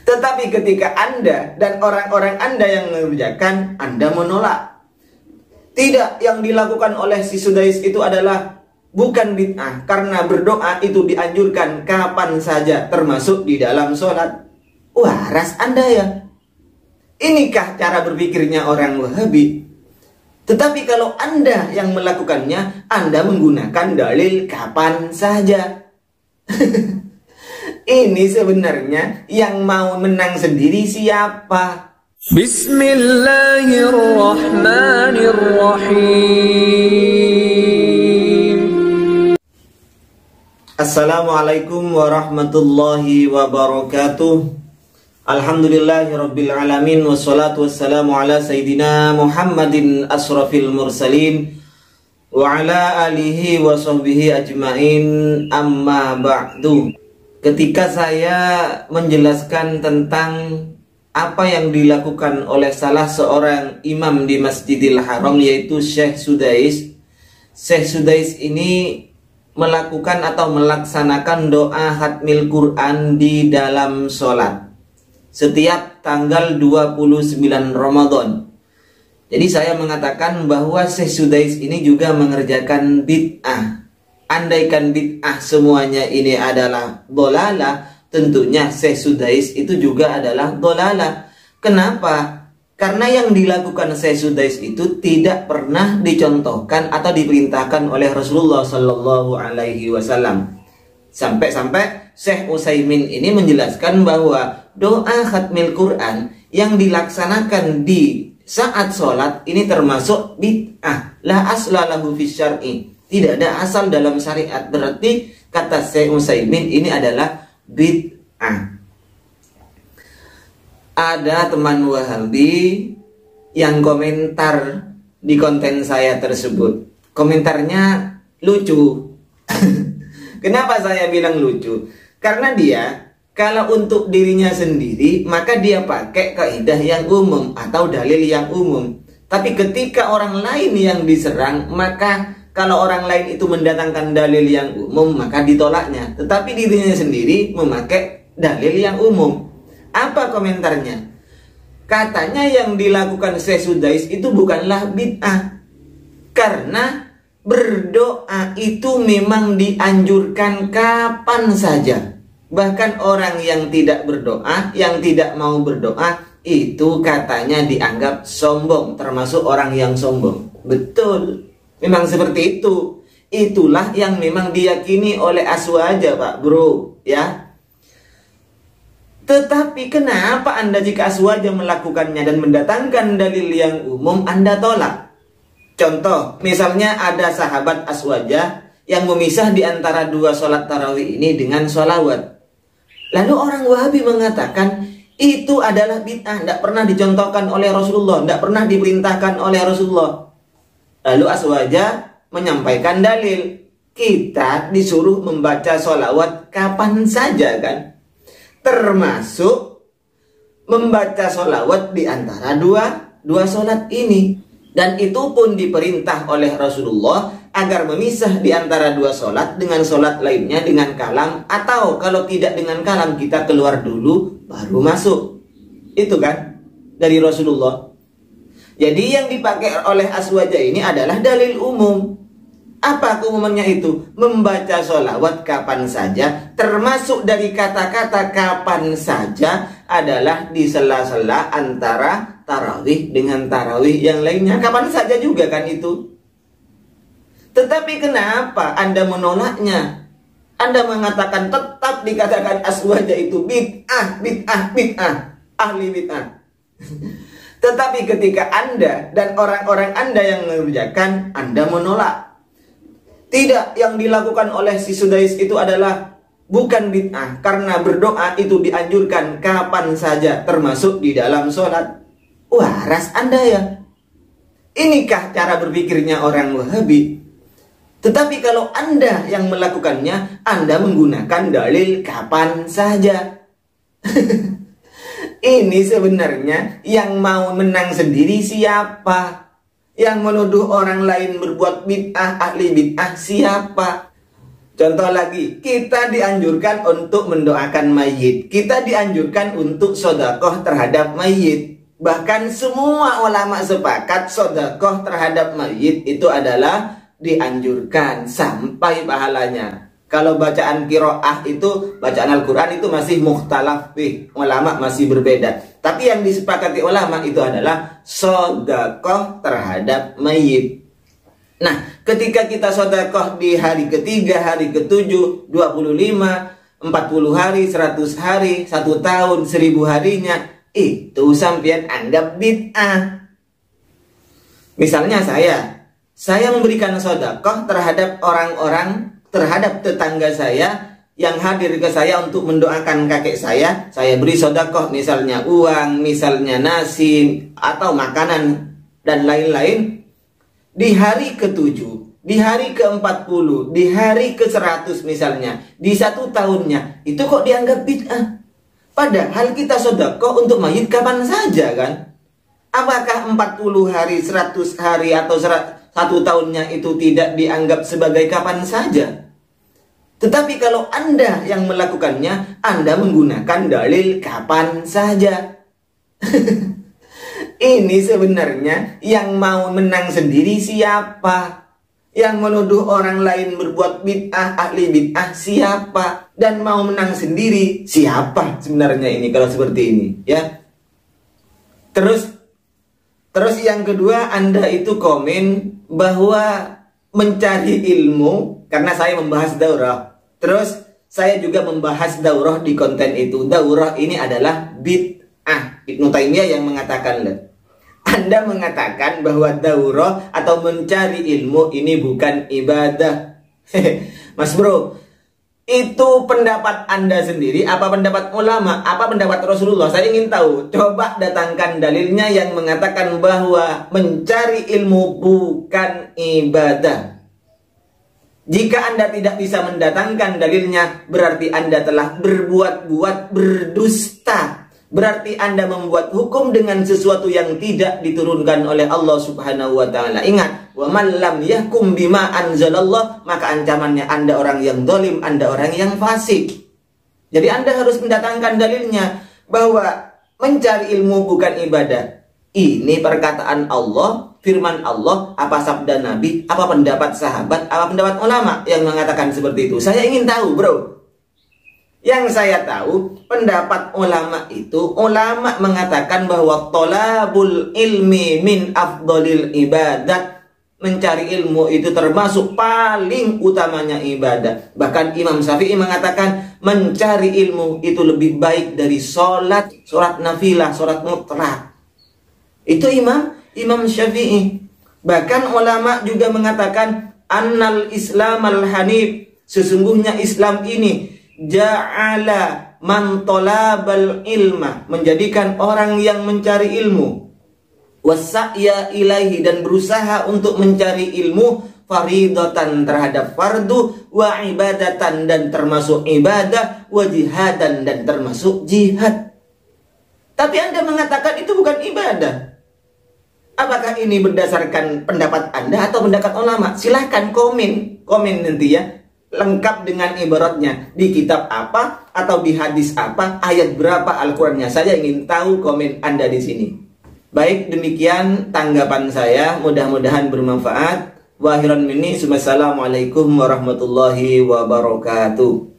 Tetapi ketika Anda dan orang-orang Anda yang mengerjakan, Anda menolak. Tidak, yang dilakukan oleh si Sudais itu adalah bukan bid'ah, karena berdoa itu dianjurkan kapan saja, termasuk di dalam sholat. Waras Anda ya. Inikah cara berpikirnya orang Wahabi? Tetapi kalau Anda yang melakukannya, Anda menggunakan dalil kapan saja. Ini sebenarnya yang mau menang sendiri siapa? Bismillahirrahmanirrahim. Assalamualaikum warahmatullahi wabarakatuh. Alhamdulillahirabbil alamin, wassalatu wassalamu ala sayyidina Muhammadin asrafil mursalin wa ala alihi wa sahbihi ajmain, amma ba'du. Ketika saya menjelaskan tentang apa yang dilakukan oleh salah seorang imam di Masjidil Haram, yaitu Syekh Sudais. Syekh Sudais ini melakukan atau melaksanakan doa khatmil Quran di dalam sholat setiap tanggal 29 Ramadan. Jadi saya mengatakan bahwa Syekh Sudais ini juga mengerjakan bid'ah. Andaikan bid'ah semuanya ini adalah dhalalah, tentunya Syekh Sudais itu juga adalah dhalalah. Kenapa? Karena yang dilakukan Syekh Sudais itu tidak pernah dicontohkan atau diperintahkan oleh Rasulullah Sallallahu Alaihi Wasallam. Sampai-sampai Syekh Utsaimin ini menjelaskan bahwa doa khatmil Quran yang dilaksanakan di saat sholat ini termasuk bid'ah. La asla lahu fi syar'i. Tidak ada asal dalam syariat. Berarti kata Syekh Utsaimin ini adalah bid'ah. Ada teman Wahabi yang komentar di konten saya tersebut. Komentarnya lucu. Kenapa saya bilang lucu? Karena dia kalau untuk dirinya sendiri maka dia pakai kaidah yang umum atau dalil yang umum. Tapi ketika orang lain yang diserang, maka kalau orang lain itu mendatangkan dalil yang umum maka ditolaknya. Tetapi dirinya sendiri memakai dalil yang umum. Apa komentarnya? Katanya yang dilakukan Syekh Sudais itu bukanlah bid'ah, karena berdoa itu memang dianjurkan kapan saja. Bahkan orang yang tidak berdoa, yang tidak mau berdoa, itu katanya dianggap sombong, termasuk orang yang sombong. Betul, memang seperti itu. Itulah yang memang diyakini oleh Aswaja, Pak Bro, ya. Tetapi kenapa Anda jika Aswaja melakukannya dan mendatangkan dalil yang umum, Anda tolak? Contoh, misalnya ada sahabat Aswaja yang memisah di antara dua sholat tarawih ini dengan sholawat. Lalu orang Wahabi mengatakan itu adalah bid'ah, tidak pernah dicontohkan oleh Rasulullah, tidak pernah diperintahkan oleh Rasulullah. Lalu Aswaja menyampaikan dalil, kita disuruh membaca sholawat kapan saja kan, termasuk membaca sholawat di antara dua sholat ini. Dan itu pun diperintah oleh Rasulullah agar memisah di antara dua sholat dengan sholat lainnya dengan kalam, atau kalau tidak dengan kalam kita keluar dulu baru masuk. Itu kan dari Rasulullah. Jadi yang dipakai oleh Aswaja ini adalah dalil umum. Apa keumumannya itu? Membaca sholawat kapan saja, termasuk dari kata-kata kapan saja adalah di sela-sela antara tarawih dengan tarawih yang lainnya. Kapan saja juga kan itu. Tetapi kenapa Anda menolaknya? Anda mengatakan tetap dikatakan Aswaja itu bid'ah, bid'ah, bid'ah, ahli bid'ah. Tetapi ketika Anda dan orang-orang Anda yang mengerjakan, Anda menolak. Tidak, yang dilakukan oleh si Sudais itu adalah bukan bid'ah, karena berdoa itu dianjurkan kapan saja, termasuk di dalam sholat. Waras Anda ya. Inikah cara berpikirnya orang Wahabi? Tetapi kalau Anda yang melakukannya, Anda menggunakan dalil kapan saja. Ini sebenarnya yang mau menang sendiri siapa? Yang menuduh orang lain berbuat bid'ah, ahli bid'ah siapa? Contoh lagi, kita dianjurkan untuk mendoakan mayit. Kita dianjurkan untuk sodakoh terhadap mayit. Bahkan semua ulama sepakat sodakoh terhadap mayit itu adalah dianjurkan sampai pahalanya. Kalau bacaan qiraah itu, bacaan Al-Quran itu masih mukhtalaf bih. Ulama masih berbeda. Tapi yang disepakati ulama itu adalah sodakoh terhadap mayit. Nah, ketika kita sodakoh di hari ketiga, hari ketujuh, 25, 40 hari, 100 hari, 1 tahun, 1000 harinya, itu sampean anggap bid'ah. Misalnya saya memberikan sodakoh terhadap orang-orang, terhadap tetangga saya yang hadir ke saya untuk mendoakan kakek saya beri sodakoh, misalnya uang, misalnya nasi, atau makanan, dan lain-lain. Di hari ke-7, di hari ke-40, di hari ke-100 misalnya, di 1 tahunnya, itu kok dianggap bid'ah? Padahal kita sedekah untuk mayit kapan saja kan? Apakah 40 hari, 100 hari, atau 1 tahunnya itu tidak dianggap sebagai kapan saja? Tetapi kalau Anda yang melakukannya, Anda menggunakan dalil kapan saja. Ini sebenarnya yang mau menang sendiri siapa? Yang menuduh orang lain berbuat bid'ah, ahli bid'ah siapa? Dan mau menang sendiri siapa sebenarnya ini kalau seperti ini, ya? Terus yang kedua, Anda itu komen bahwa mencari ilmu, karena saya membahas daurah. Terus saya juga membahas daurah di konten itu. Daurah ini adalah bid'ah. Ibnu Taimiyah yang mengatakan, Anda mengatakan bahwa daurah atau mencari ilmu ini bukan ibadah. Mas bro, itu pendapat Anda sendiri, apa pendapat ulama, apa pendapat Rasulullah? Saya ingin tahu. Coba datangkan dalilnya yang mengatakan bahwa mencari ilmu bukan ibadah. Jika Anda tidak bisa mendatangkan dalilnya, berarti Anda telah berbuat berdusta. Berarti Anda membuat hukum dengan sesuatu yang tidak diturunkan oleh Allah Subhanahu wa Ta'ala. Ingat, wa man lam yahkum bima anzalallah, maka ancamannya Anda orang yang zalim, Anda orang yang fasik. Jadi Anda harus mendatangkan dalilnya bahwa mencari ilmu bukan ibadah. Ini perkataan Allah, firman Allah, apa sabda Nabi, apa pendapat sahabat, apa pendapat ulama yang mengatakan seperti itu. Saya ingin tahu, bro. Yang saya tahu, pendapat ulama itu, ulama mengatakan bahwa tolabul ilmi min afdolil ibadat. Mencari ilmu itu termasuk paling utamanya ibadah. Bahkan Imam Syafi'i mengatakan mencari ilmu itu lebih baik dari sholat nafilah, sholat mutlak. Itu Imam Syafi'i. Bahkan ulama juga mengatakan annal Islam al-hanif, sesungguhnya Islam ini ja'ala man talabal ilma, menjadikan orang yang mencari ilmu, wasa'ya ilaihi, dan berusaha untuk mencari ilmu, faridatan, terhadap fardu, wa ibadatan, dan termasuk ibadah, wa jihadan, dan termasuk jihad. Tapi Anda mengatakan itu bukan ibadah. Apakah ini berdasarkan pendapat Anda atau pendapat ulama? Silahkan komen nanti ya, lengkap dengan ibaratnya, di kitab apa atau di hadis apa, ayat berapa Al-Qur'annya. Saya ingin tahu komen Anda di sini. Baik, demikian tanggapan saya, mudah-mudahan bermanfaat. Wa akhiran minni, wassalamualaikum warahmatullahi wabarakatuh.